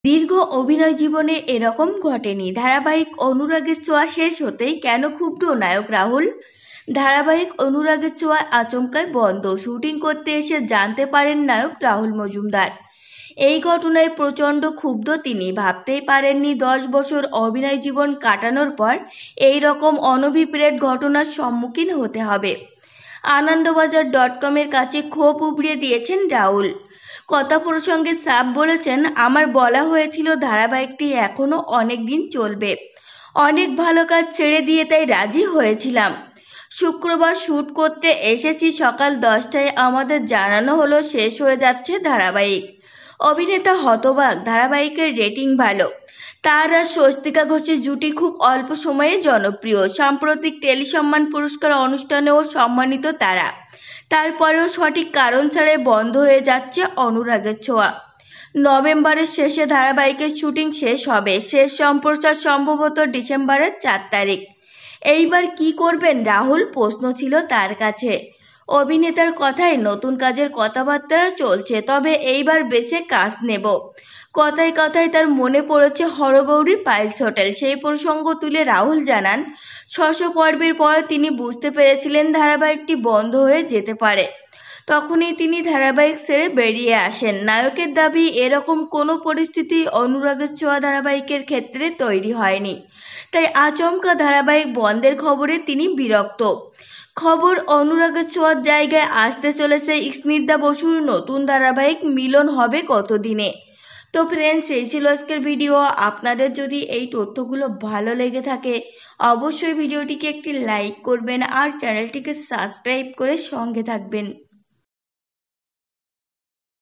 দীর্ঘ অভিনয় জীবনে এরকম ঘটেনি। ধারাবাহিক অনুরাগের ছোঁয়া শেষ হতেই কেন ক্ষুব্ধ নায়ক রাহুল? ধারাবাহিক অনুরাগের ছোঁয়া আচমকাই বন্ধ। শুটিং করতে এসে জানতে পারেন নায়ক রাহুল মজুমদার। এই ঘটনায় প্রচণ্ড ক্ষুব্ধ তিনি। ভাবতেই পারেননি 10 বছর অভিনয় জীবন কাটানোর পর এই রকম অনভিপ্রেত ঘটনার সম্মুখীন হতে হবে। আনন্দবাজার.com-এর কাছে ক্ষোভ উগড়ে দিয়েছেন রাহুল। কথা প্রসঙ্গে সাফ বলেছেন, আমার বলা হয়েছিল ধারাবাহিকটি এখনো অনেক দিন চলবে। অনেক ভালো কাজ ছেড়ে দিয়ে তাই রাজি হয়েছিলাম। শুক্রবার শ্যুট করতে এসেছি, সকাল 10টায় আমাদের জানানো হলো শেষ হয়ে যাচ্ছে ধারাবাহিক। অভিনেতা হতবাক। ধারাবাহিকের রেটিং ভালো। তার আর স্বস্তিকা ঘোষের জুটি খুব অল্প সময়ে জনপ্রিয়। সাম্প্রতিক টেলি সম্মান পুরস্কার অনুষ্ঠানেও সম্মানিত তারা। তারপরেও সঠিক কারণ ছাড়াই বন্ধ হয়ে যাচ্ছে অনুরাগের ছোঁয়া। নভেম্বরের শেষে ধারাবাহিকের শুটিং শেষ হবে। শেষ সম্প্রচার সম্ভবত ডিসেম্বরের 4 তারিখ। এইবার কি করবেন রাহুল? প্রশ্ন ছিল তার কাছে। অভিনেতার কথায় নতুন কাজের কথাবার্তা চলছে, তবে এইবার বেশি কাজ নেব। কথায় কথায় তার মনে পড়েছে হরগৌরীর পাইলস হোটেল। সেই প্রসঙ্গ তুলে রাহুল জানান, 600 পর্বের পর তিনি বুঝতে পেরেছিলেন ধারাবাহিকটি বন্ধ হয়ে যেতে পারে। তখনই তিনি ধারাবাহিক ছেড়ে বেরিয়ে আসেন। নায়কের দাবি, এরকম কোনো পরিস্থিতি অনুরাগের ছোঁয়া ধারাবাহিকের ক্ষেত্রে তৈরি হয়নি, তাই আচমকা ধারাবাহিক বন্ধের খবরে তিনি বিরক্ত। খবর, অনুরাগের ছোঁয়ার জায়গায় আসতে চলেছে স্নিগ্ধা বসুর নতুন ধারাবাহিক মিলন হবে কতদিনে। তো ফ্রেন্ডস, এই ছিল আজকের ভিডিও। আপনাদের যদি এই তথ্যগুলো ভালো লেগে থাকে অবশ্যই ভিডিওটিকে একটি লাইক করবেন আর চ্যানেলটিকে সাবস্ক্রাইব করে সঙ্গে থাকবেন।